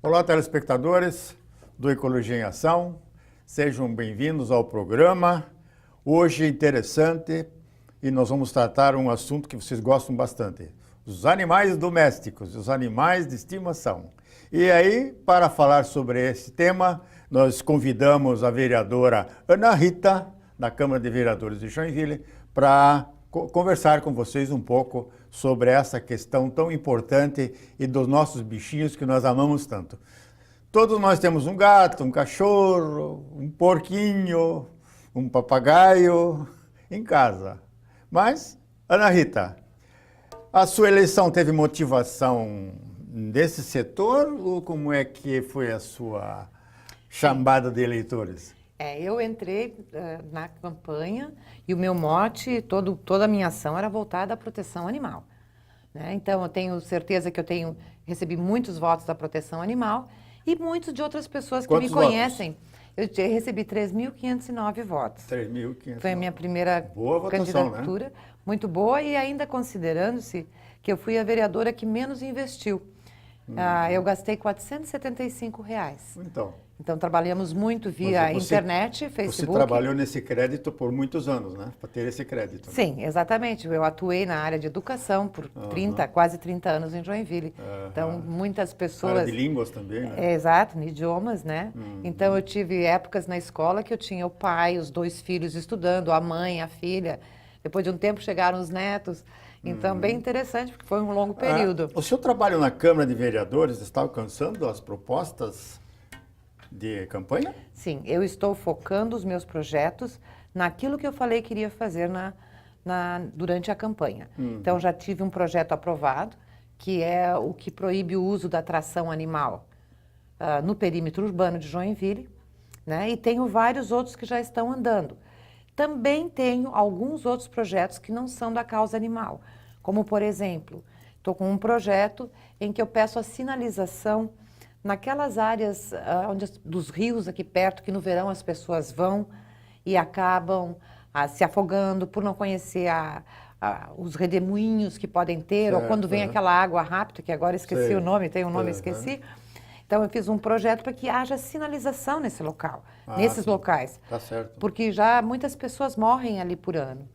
Olá, telespectadores do Ecologia em Ação. Sejam bem-vindos ao programa. Hoje é interessante e nós vamos tratar um assunto que vocês gostam bastante. Os animais domésticos, os animais de estimação. E aí, para falar sobre esse tema, nós convidamos a vereadora Ana Rita, da Câmara de Vereadores de Joinville, para conversar com vocês um pouco sobre essa questão tão importante e dos nossos bichinhos que nós amamos tanto. Todos nós temos um gato, um cachorro, um porquinho, um papagaio em casa. Mas, Ana Rita, a sua eleição teve motivação desse setor ou como é que foi a sua chambada de eleitores? Eu entrei na campanha e o meu mote, toda a minha ação era voltada à proteção animal, né? Então, eu tenho certeza que recebi muitos votos da proteção animal e muitos de outras pessoas que me conhecem. Eu recebi 3.509 votos. 3.509. Foi a minha primeira candidatura, né? Muito boa, e ainda considerando-se que eu fui a vereadora que menos investiu. Eu gastei R$475. Então, trabalhamos muito via internet, Facebook. Você trabalhou nesse crédito por muitos anos, né? Para ter esse crédito. Sim, exatamente. Eu atuei na área de educação por quase 30 anos em Joinville. Então, muitas pessoas... Área de línguas também, né? Exato, idiomas, né? Então, eu tive épocas na escola que eu tinha o pai, os 2 filhos estudando, a mãe, a filha. Depois de um tempo chegaram os netos. Então, bem interessante, porque foi um longo período. O seu trabalho na Câmara de Vereadores está alcançando as propostas de campanha? Sim, eu estou focando os meus projetos naquilo que eu falei que iria fazer durante a campanha. Então, já tive um projeto aprovado, que é o que proíbe o uso da tração animal no perímetro urbano de Joinville, né? E tenho vários outros que já estão andando. Também tenho alguns outros projetos que não são da causa animal, como, por exemplo, estou com um projeto em que eu peço a sinalização naquelas áreas dos rios aqui perto, que no verão as pessoas vão e acabam se afogando por não conhecer os redemoinhos que podem ter, ou quando vem aquela água rápida, que agora esqueci o nome, tem um nome, esqueci. Então, eu fiz um projeto para que haja sinalização nesses locais. Tá certo. Porque já muitas pessoas morrem ali por ano.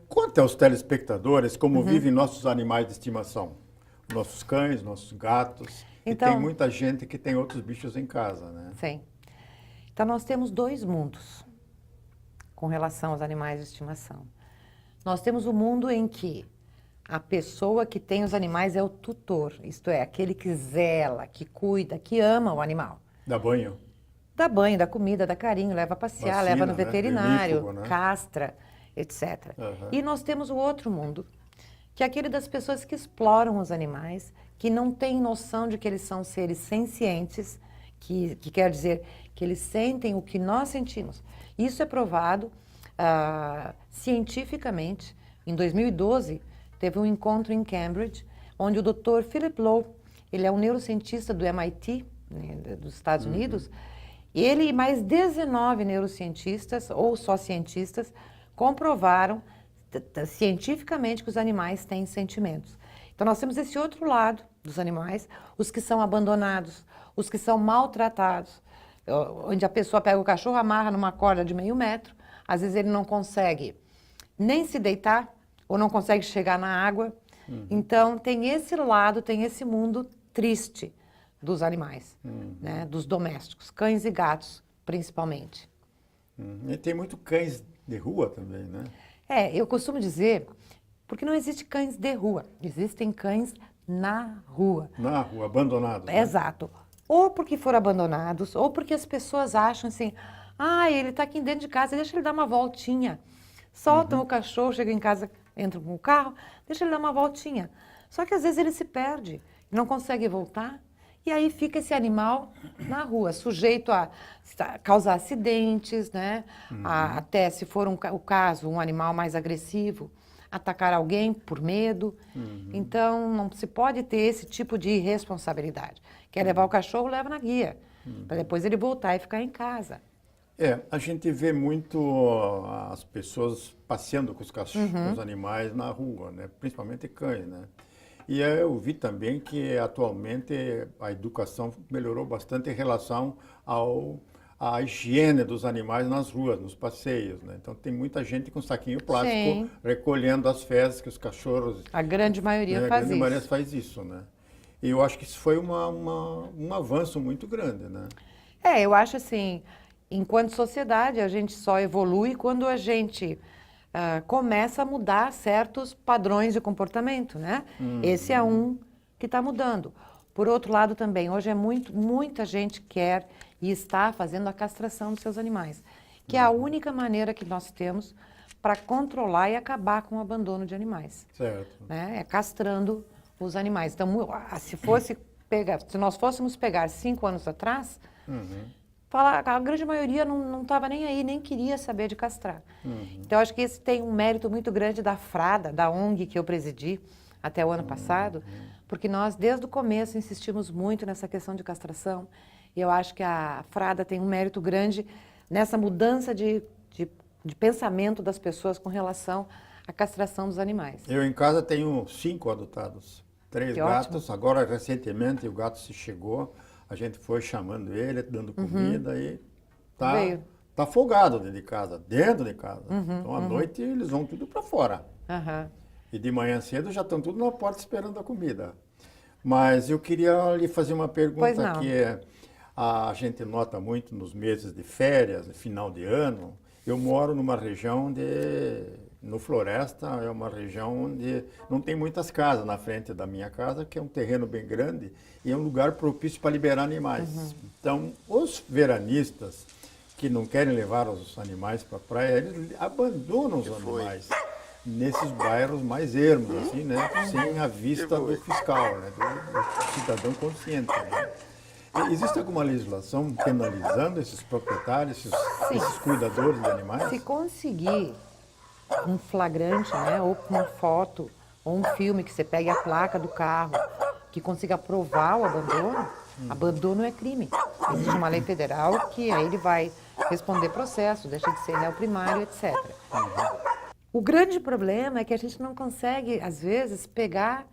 Conte aos telespectadores como vivem nossos animais de estimação. Nossos cães, nossos gatos. Então, e tem muita gente que tem outros bichos em casa, né? Sim. Então, nós temos 2 mundos com relação aos animais de estimação. Nós temos o mundo em que a pessoa que tem os animais é o tutor, isto é, aquele que zela, que cuida, que ama o animal. Dá banho? Dá banho, dá comida, dá carinho, leva a passear, vacina, leva no veterinário, vermífugo, né? Castra, etc. E nós temos o outro mundo, que é aquele das pessoas que exploram os animais, que não têm noção de que eles são seres sencientes, que quer dizer que eles sentem o que nós sentimos. Isso é provado cientificamente. Em 2012, teve um encontro em Cambridge, onde o Dr. Philip Lowe, ele é um neurocientista do MIT, né, dos Estados Unidos, ele e mais 19 neurocientistas, ou só cientistas, comprovaram cientificamente que os animais têm sentimentos. Então, nós temos esse outro lado dos animais, os que são abandonados, os que são maltratados, onde a pessoa pega o cachorro, amarra numa corda de meio metro, às vezes ele não consegue nem se deitar, ou não consegue chegar na água. Então, tem esse lado, tem esse mundo triste dos animais, né, dos domésticos, cães e gatos, principalmente. E tem muito cães de rua também, né? Eu costumo dizer, porque não existe cães de rua, existem cães na rua. Na rua, abandonados. Né? Exato. Ou porque foram abandonados, ou porque as pessoas acham assim, ele está aqui dentro de casa, deixa ele dar uma voltinha. Soltam o cachorro, chega em casa, entram com o carro, deixa ele dar uma voltinha. Só que às vezes ele se perde, não consegue voltar, e aí fica esse animal na rua, sujeito a causar acidentes, né? Até, se for o caso, um animal mais agressivo, atacar alguém por medo. Então, não se pode ter esse tipo de irresponsabilidade. Quer levar o cachorro, leva na guia, para depois ele voltar e ficar em casa. A gente vê muito as pessoas passeando com os cachorros, com os animais na rua, né? Principalmente cães, né? E eu vi também que atualmente a educação melhorou bastante em relação à higiene dos animais nas ruas, nos passeios, né? Então tem muita gente com saquinho plástico Sim. recolhendo as fezes que os cachorros, A grande maioria né? A faz grande maioria isso. faz isso, né? E eu acho que isso foi um avanço muito grande, né? Eu acho assim, enquanto sociedade, a gente só evolui quando a gente começa a mudar certos padrões de comportamento, né? Esse é um que está mudando. Por outro lado também, hoje muita gente quer e está fazendo a castração dos seus animais, que é a única maneira que nós temos para controlar e acabar com o abandono de animais, Certo. né? É castrando os animais. Então, se nós fôssemos pegar 5 anos atrás, a grande maioria não estava nem aí, nem queria saber de castrar. Então, acho que esse tem um mérito muito grande da Frada, da ONG que eu presidi até o ano passado, porque nós, desde o começo, insistimos muito nessa questão de castração. E eu acho que a Frada tem um mérito grande nessa mudança de pensamento das pessoas com relação à castração dos animais. Eu em casa tenho 5 adotados, 3 Que gatos. ótimo. Agora, recentemente, o gato se chegou, a gente foi chamando ele, dando comida e Veio. tá folgado dentro de casa, Então, à noite, eles vão tudo para fora. Aham. E de manhã cedo já estão tudo na porta esperando a comida. Mas eu queria lhe fazer uma Pois pergunta não. que a gente nota muito nos meses de férias, final de ano. Eu moro numa região no Floresta, é uma região onde não tem muitas casas na frente da minha casa, que é um terreno bem grande e é um lugar propício para liberar animais. Então, os veranistas que não querem levar os animais para a praia, eles abandonam os animais nesses bairros mais ermos, assim, né? Sem a vista do fiscal, né? Do cidadão consciente, né? Existe alguma legislação penalizando esses proprietários, esses cuidadores de animais? Se conseguir um flagrante, né, ou uma foto, ou um filme que você pegue a placa do carro, que consiga provar o abandono, abandono é crime. Existe uma lei federal que aí ele vai responder processo, deixa de ser réu primário, etc. O grande problema é que a gente não consegue, às vezes, pegar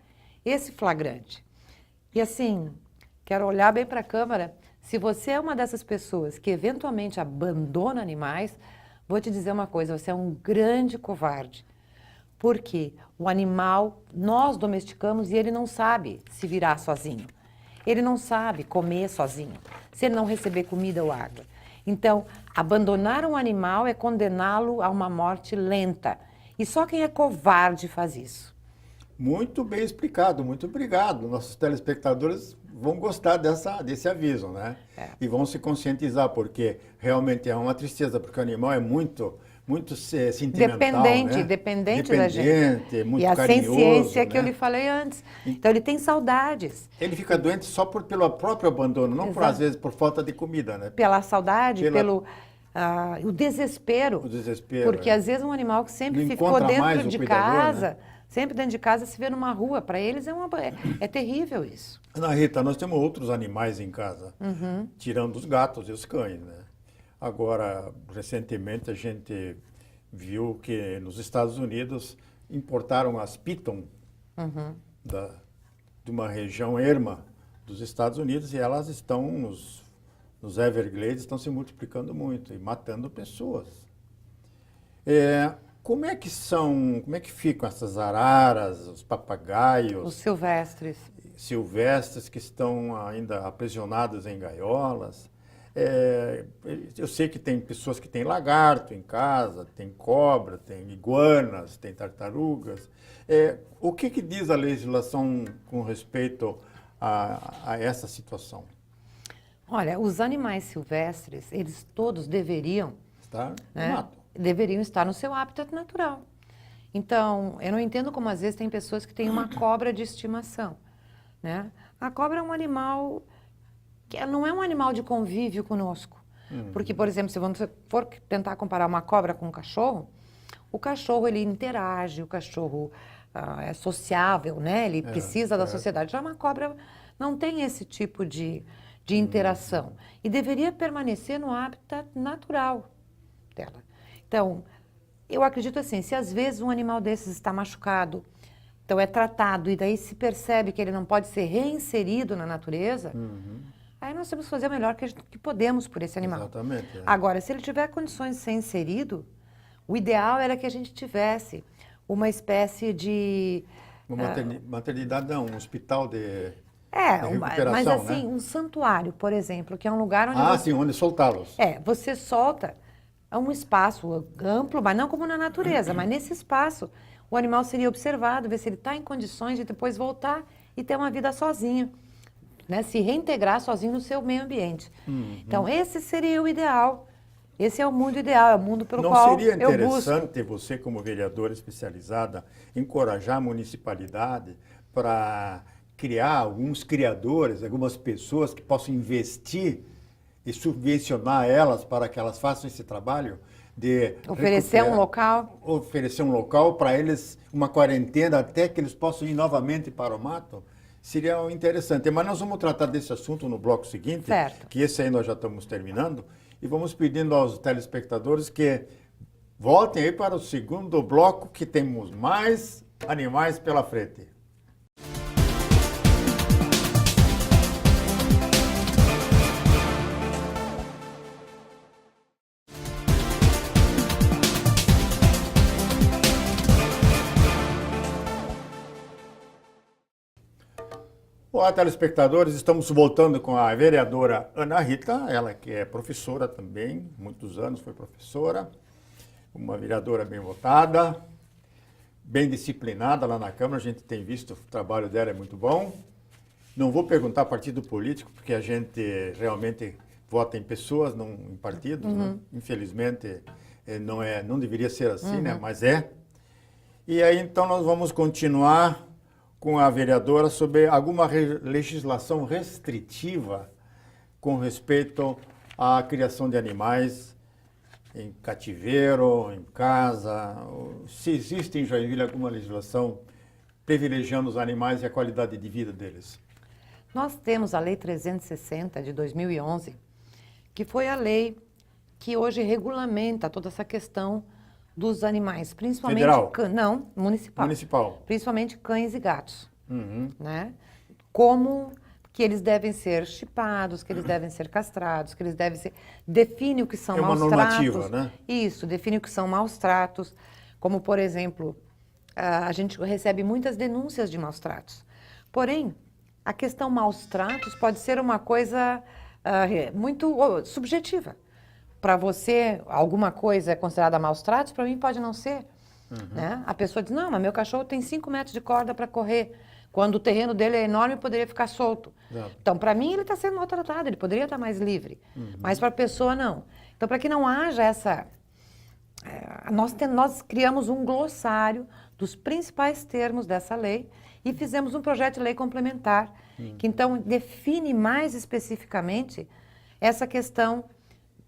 esse flagrante. E assim, quero olhar bem para a câmera. Se você é uma dessas pessoas que eventualmente abandona animais, vou te dizer uma coisa, você é um grande covarde. Porque o animal, nós domesticamos e ele não sabe se virar sozinho. Ele não sabe comer sozinho, se ele não receber comida ou água. Então, abandonar um animal é condená-lo a uma morte lenta. E só quem é covarde faz isso. Muito bem explicado, muito obrigado. Nossos telespectadores vão gostar desse aviso, né? E vão se conscientizar, porque realmente é uma tristeza, porque o animal é muito sentimental, Dependente da gente. Muito e a carinhoso, ciência que né? eu lhe falei antes. Então ele tem saudades. Ele fica doente só pelo próprio abandono, não por, às vezes por falta de comida, né? Pela saudade, pelo o desespero. O desespero. Porque às vezes um animal que sempre Não ficou encontra mais dentro o de cuidador, casa, né? sempre dentro de casa, se vê numa rua. Para eles é terrível isso. Ana Rita, nós temos outros animais em casa, tirando os gatos e os cães, né? Agora, recentemente a gente viu que nos Estados Unidos importaram as Python de uma região erma dos Estados Unidos e elas estão nos Everglades, estão se multiplicando muito e matando pessoas. Como é que ficam essas araras, os papagaios, Os silvestres. silvestres que estão ainda aprisionados em gaiolas? Eu sei que tem pessoas que têm lagarto em casa, tem cobra, tem iguanas, tem tartarugas. O que diz a legislação com respeito a essa situação? Olha, os animais silvestres, eles todos deveriam Está né, no mato. deveriam estar no seu hábitat natural. Então, eu não entendo como às vezes tem pessoas que têm uma cobra de estimação, né? A cobra é um animal que não é um animal de convívio conosco. Porque, por exemplo, se você for tentar comparar uma cobra com um cachorro, o cachorro ele interage, o cachorro é sociável, né? Ele precisa da sociedade. Já uma cobra não tem esse tipo de interação. E deveria permanecer no hábitat natural dela. Então, eu acredito assim, se às vezes um animal desses está machucado, Então é tratado e daí se percebe que ele não pode ser reinserido na natureza, aí nós temos que fazer o melhor que podemos por esse animal. Exatamente. Agora, se ele tiver condições de ser inserido, o ideal era que a gente tivesse uma espécie de... Uma maternidade não, um hospital de mas recuperação, assim, né? um santuário, por exemplo, que é um lugar onde Sim, onde soltá-los. você solta, é um espaço amplo, mas não como na natureza, mas nesse espaço o animal seria observado, ver se ele está em condições de depois voltar e ter uma vida sozinho, né? Se reintegrar sozinho no seu meio ambiente. Então, esse seria o ideal. Esse é o mundo ideal, é o mundo pelo Não qual seria eu busco. interessante você, como vereadora especializada, encorajar a municipalidade para criar alguns criadores, algumas pessoas que possam investir e subvencionar elas para que elas façam esse trabalho de Oferecer um local? Oferecer um local para eles, uma quarentena até que eles possam ir novamente para o mato? Seria interessante. Mas nós vamos tratar desse assunto no bloco seguinte, Certo. que esse aí nós já estamos terminando, e vamos pedindo aos telespectadores que voltem aí para o segundo bloco, que temos mais animais pela frente. Olá, telespectadores, estamos voltando com a vereadora Ana Rita, ela que é professora também, muitos anos foi professora, uma vereadora bem votada, bem disciplinada lá na Câmara, a gente tem visto, o trabalho dela é muito bom. Não vou perguntar partido político, porque a gente realmente vota em pessoas, não em partidos, né? Infelizmente não deveria ser assim, né? Mas é. E aí então nós vamos continuar com a vereadora sobre alguma legislação restritiva com respeito à criação de animais em cativeiro, em casa. Se existe em Joinville alguma legislação privilegiando os animais e a qualidade de vida deles? Nós temos a Lei 360 de 2011, que foi a lei que hoje regulamenta toda essa questão dos animais, principalmente... Federal? Não, municipal. Municipal. Principalmente cães e gatos, né? Como que eles devem ser chipados, que eles devem ser castrados, que eles devem ser... Define o que são maus tratos. É uma normativa, né? Isso, define o que são maus tratos. Como, por exemplo, a gente recebe muitas denúncias de maus tratos. Porém, a questão maus tratos pode ser uma coisa muito subjetiva. Para você, alguma coisa é considerada maus tratos, para mim pode não ser. Né? A pessoa diz, não, mas meu cachorro tem 5 metros de corda para correr. Quando o terreno dele é enorme, poderia ficar solto. Exato. Então, para mim, ele está sendo maltratado, ele poderia estar mais livre. Mas para a pessoa, não. Então, para que não haja essa... Nós criamos um glossário dos principais termos dessa lei e fizemos um projeto de lei complementar, que então define mais especificamente essa questão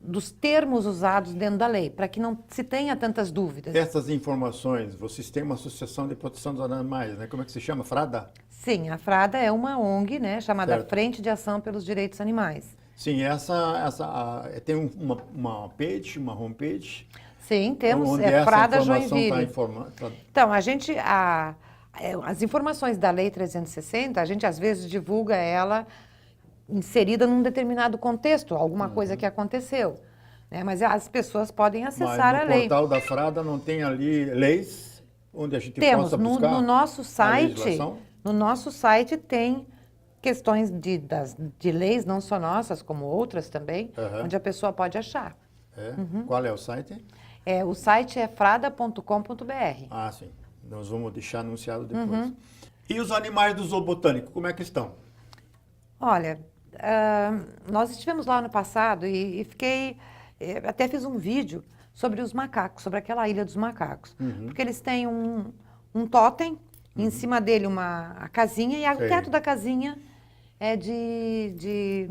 dos termos usados dentro da lei, para que não se tenha tantas dúvidas. Essas informações, vocês têm uma associação de proteção dos animais, né? Como é que se chama? FRADA? Sim, a FRADA é uma ONG, né, chamada Frente de Ação pelos Direitos Animais. Sim, tem uma page, uma homepage? Sim, temos, onde FRADA essa Joinville. Então, as informações da Lei 360, a gente às vezes divulga ela inserida num determinado contexto, alguma coisa que aconteceu. Né? Mas as pessoas podem acessar a lei. No portal da FRADA não tem ali leis onde a gente possa buscar no nosso site tem questões de leis, não só nossas, como outras também, onde a pessoa pode achar. Qual é o site? O site é frada.com.br. Ah, sim. Nós vamos deixar anunciado depois. E os animais do zoobotânico, como é que estão? Olha, nós estivemos lá no passado e até fiz um vídeo sobre os macacos, sobre aquela ilha dos macacos. Porque eles têm um totem, em cima dele a casinha, e o teto da casinha é de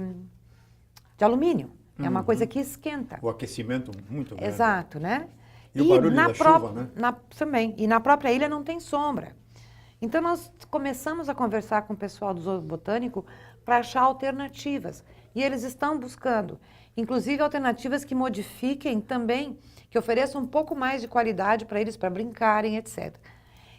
alumínio. É uma coisa que esquenta. O aquecimento muito grande. Exato, né? E o barulho da chuva, né? Também. E na própria ilha não tem sombra. Então, nós começamos a conversar com o pessoal do zoobotânico para achar alternativas. E eles estão buscando, inclusive, alternativas que modifiquem também, que ofereçam um pouco mais de qualidade para eles, para brincarem, etc.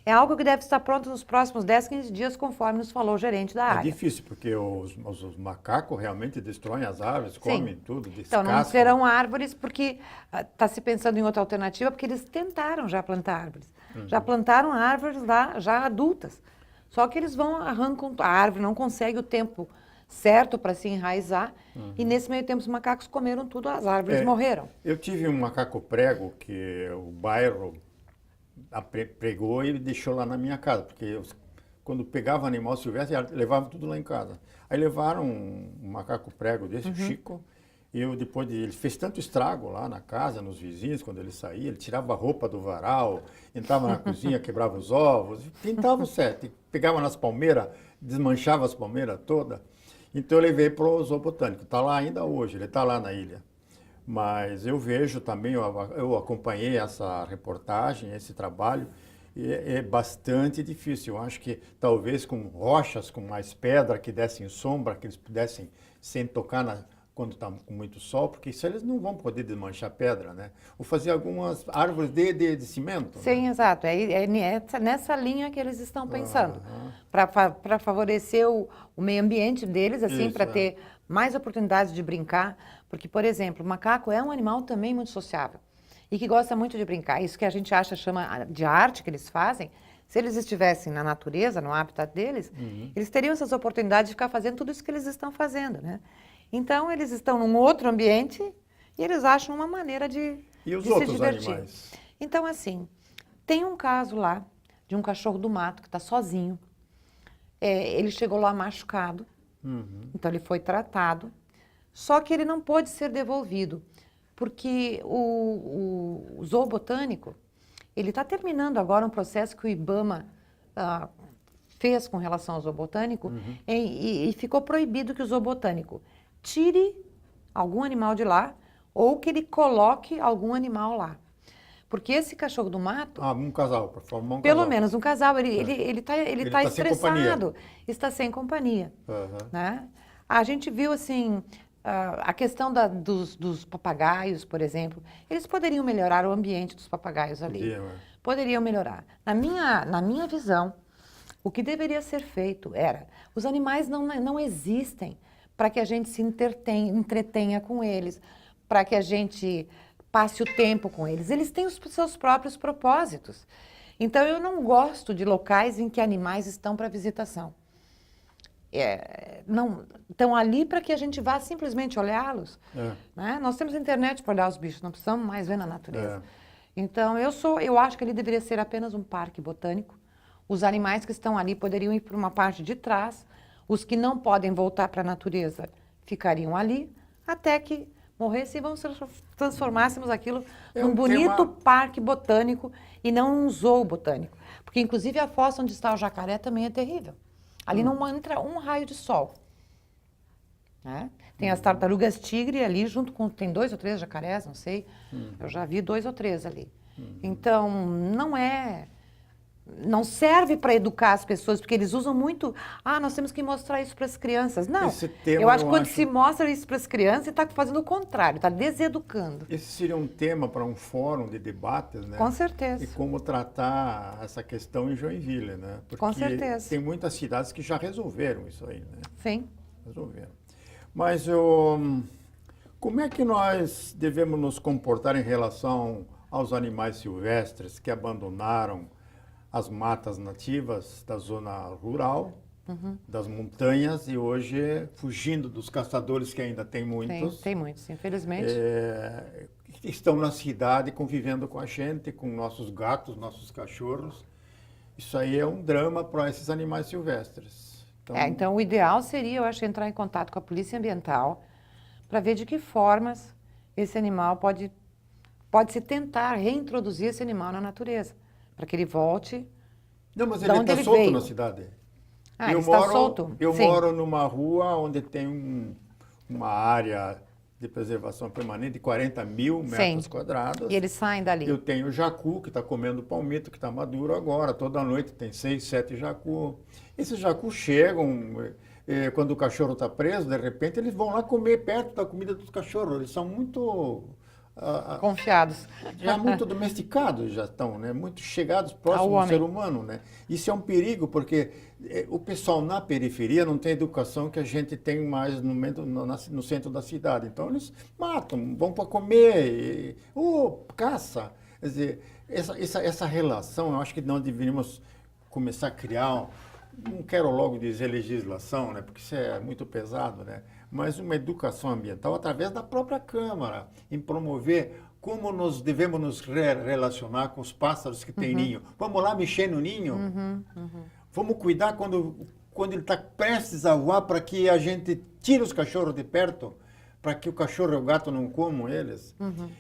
É algo que deve estar pronto nos próximos 10, 15 dias, conforme nos falou o gerente da É área. difícil, porque os macacos realmente destroem as árvores, comem tudo, Então, não descascam. serão árvores porque está se pensando em outra alternativa, porque eles tentaram já plantar árvores. Já plantaram árvores lá, já adultas. Só que eles arrancam, a árvore não consegue o tempo certo para se enraizar, e nesse meio tempo os macacos comeram tudo, as árvores morreram. Eu tive um macaco prego que o bairro pregou e deixou lá na minha casa, porque quando pegava animal silvestre, levavam tudo lá em casa. Aí levaram um macaco prego desse, Chico, e eu ele fez tanto estrago lá na casa, nos vizinhos, quando ele saía, ele tirava a roupa do varal, entrava na cozinha, quebrava os ovos, tentava o certo, pegava nas palmeiras, desmanchava as palmeiras todas. Então eu levei para o Zoo Botânico, está lá ainda hoje, ele está lá na ilha. Mas eu vejo também, eu acompanhei essa reportagem, esse trabalho, e é bastante difícil. Eu acho que talvez com rochas, com mais pedra, que dessem sombra, que eles pudessem, sem tocar quando está com muito sol, porque isso eles não vão poder desmanchar pedra, né? Ou fazer algumas árvores de cimento. Sim, Né? exato. É nessa linha que eles estão pensando. Para favorecer o meio ambiente deles, assim, para ter mais oportunidades de brincar. Porque, por exemplo, o macaco é um animal também muito sociável e que gosta muito de brincar. Isso que a gente chama de arte que eles fazem. Se eles estivessem na natureza, no habitat deles, eles teriam essas oportunidades de ficar fazendo tudo isso que eles estão fazendo, né? Então, eles estão num outro ambiente e eles acham uma maneira de se divertir. Animais? Então, assim, tem um caso lá de um cachorro do mato que está sozinho. Ele chegou lá machucado, então ele foi tratado, só que ele não pôde ser devolvido, porque o Zoo Botânico, ele está terminando agora um processo que o IBAMA fez com relação ao Zoo Botânico, e ficou proibido que o Zoo Botânico tire algum animal de lá ou que ele coloque algum animal lá. Porque esse cachorro do mato... um casal, para formar um pelo casal. menos um casal, ele tá estressado, está sem companhia. Né? A gente viu, assim, a questão dos papagaios, por exemplo. Eles poderiam melhorar o ambiente dos papagaios ali. Poderiam melhorar. Na minha visão, o que deveria ser feito era... Os animais não existem para que a gente se entretenha com eles, para que a gente passe o tempo com eles. Eles têm os seus próprios propósitos. Então, eu não gosto de locais em que animais estão para visitação. Não estão ali para que a gente vá simplesmente olhá-los. Né? Nós temos internet para olhar os bichos, não precisamos mais ver na natureza. Então, eu acho que ele deveria ser apenas um parque botânico. Os animais que estão ali poderiam ir para uma parte de trás. Os que não podem voltar para a natureza ficariam ali, até que morressem e vamos transformássemos aquilo num bonito parque botânico e não um zoo botânico. Porque, inclusive, a fossa onde está o jacaré também é terrível. Ali não entra um raio de sol. Né? Tem as tartarugas tigre ali, tem 2 ou 3 jacarés, não sei. Eu já vi 2 ou 3 ali. Então, não serve para educar as pessoas, porque eles usam muito... nós temos que mostrar isso para as crianças. Não, eu acho que quando se mostra isso para as crianças, está fazendo o contrário, está deseducando. Esse seria um tema para um fórum de debates, né? Com certeza. E como tratar essa questão em Joinville, né? Porque com certeza. Tem muitas cidades que já resolveram isso aí, né? Sim. Resolveram. Mas como é que nós devemos nos comportar em relação aos animais silvestres que abandonaram as matas nativas da zona rural, das montanhas, e hoje fugindo dos caçadores, que ainda tem muitos. Tem muitos, infelizmente. Estão na cidade convivendo com a gente, com nossos gatos, nossos cachorros. Isso aí é um drama para esses animais silvestres. Então o ideal seria, eu acho, entrar em contato com a Polícia Ambiental para ver de que formas esse animal pode-se tentar reintroduzir esse animal na natureza. Para que ele volte. Não, mas ele está solto na cidade. Ele está solto? Eu moro numa rua onde tem uma área de preservação permanente de 40 mil metros quadrados. E eles saem dali. Eu tenho jacu, que está comendo palmito, que está maduro agora. Toda noite tem 6, 7 jacu. Esses jacus chegam, quando o cachorro está preso, de repente eles vão lá comer perto da comida dos cachorros. Eles são muito Confiados. já muito domesticados já estão, né? Muito chegados próximos Ao do ser homem. humano, né? Isso é um perigo, porque o pessoal na periferia não tem a educação que a gente tem mais no centro da cidade. Então eles matam, vão para comer, caça. Quer dizer, essa relação, eu acho que nós deveríamos começar a criar, não quero logo dizer legislação, né? Porque isso é muito pesado, né? Mas uma educação ambiental através da própria Câmara, em promover como nós devemos nos relacionar com os pássaros que têm ninho. Vamos lá mexer no ninho? Vamos cuidar quando ele está prestes a voar para que a gente tire os cachorros de perto, para que o cachorro e o gato não comam eles.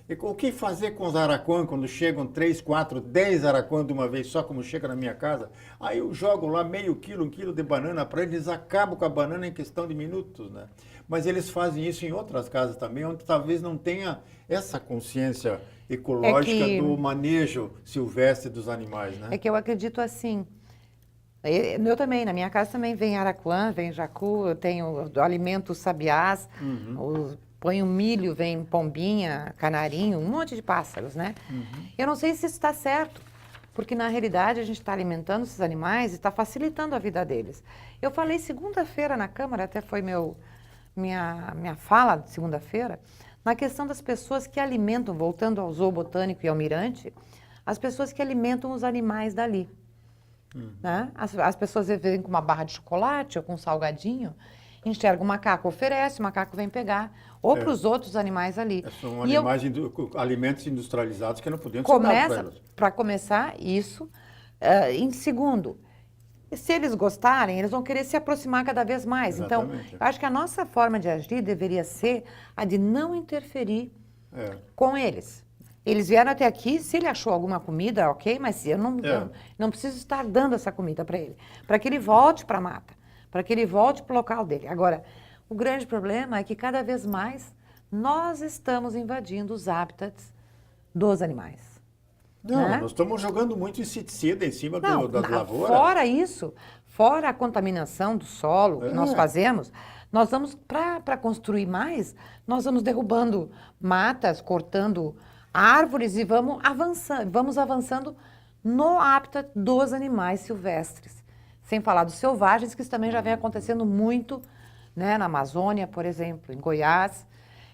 E o que fazer com os araquãs quando chegam 3, 4, 10 araquãs de uma vez só, como chega na minha casa? Aí eu jogo lá meio quilo, 1 quilo de banana para eles, acabam com a banana em questão de minutos, né? Mas eles fazem isso em outras casas também, onde talvez não tenha essa consciência ecológica do manejo silvestre dos animais, né? É que eu acredito assim. Eu também, na minha casa também vem araquã, vem jacu, eu tenho alimentos sabiás, ponho milho, vem pombinha, canarinho, um monte de pássaros, né? Eu não sei se isso está certo, porque na realidade a gente está alimentando esses animais e está facilitando a vida deles. Eu falei segunda-feira na Câmara, até foi minha fala de segunda-feira, na questão das pessoas que alimentam, voltando ao Zoo Botânico e ao Mirante, as pessoas que alimentam os animais dali. Né? As pessoas vêm com uma barra de chocolate ou com um salgadinho, enxerga o macaco, oferece, o macaco vem pegar, ou para os outros animais ali. São E animais, alimentos industrializados que não podiam ser dados para elas. Para começar, isso. Em segundo, se eles gostarem, eles vão querer se aproximar cada vez mais. Exatamente. Então, eu acho que a nossa forma de agir deveria ser a de não interferir com eles. Eles vieram até aqui, se ele achou alguma comida, ok, mas eu não preciso estar dando essa comida para ele. Para que ele volte para a mata, para que ele volte para o local dele. Agora, o grande problema é que cada vez mais nós estamos invadindo os hábitats dos animais. Não, né? nós estamos jogando muito inseticida em cima das lavouras. Fora isso, fora a contaminação do solo que nós fazemos, nós vamos, para construir mais, nós vamos derrubando matas, cortando árvores e vamos avançando no habitat dos animais silvestres. Sem falar dos selvagens, que isso também já vem acontecendo muito, né, na Amazônia, por exemplo, em Goiás.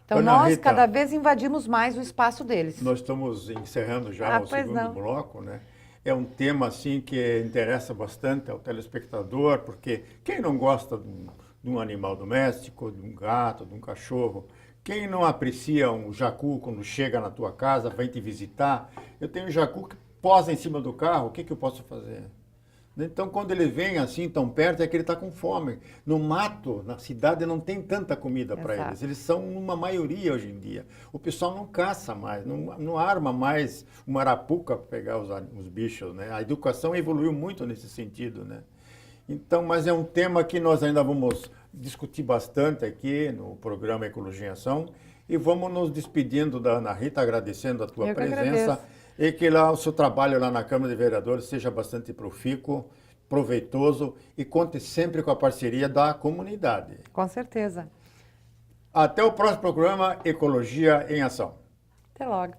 Então, Ana nós Rita, cada vez invadimos mais o espaço deles. Nós estamos encerrando já o segundo bloco, né? É um tema assim que interessa bastante ao telespectador, porque quem não gosta de um animal doméstico, de um gato, de um cachorro, quem não aprecia um jacu quando chega na tua casa, vem te visitar? Eu tenho um jacu que posa em cima do carro, o que eu posso fazer? Então, quando ele vem assim tão perto, é que ele está com fome. No mato, na cidade, não tem tanta comida para eles. Eles são uma maioria hoje em dia. O pessoal não caça mais, não arma mais uma arapuca para pegar os bichos, né? A educação evoluiu muito nesse sentido, né? Então, mas é um tema que nós ainda vamos discutir bastante aqui no programa Ecologia em Ação. E vamos nos despedindo da Ana Rita, agradecendo a tua presença. E que lá o seu trabalho lá na Câmara de Vereadores seja bastante profícuo, proveitoso e conte sempre com a parceria da comunidade. Com certeza. Até o próximo programa Ecologia em Ação. Até logo.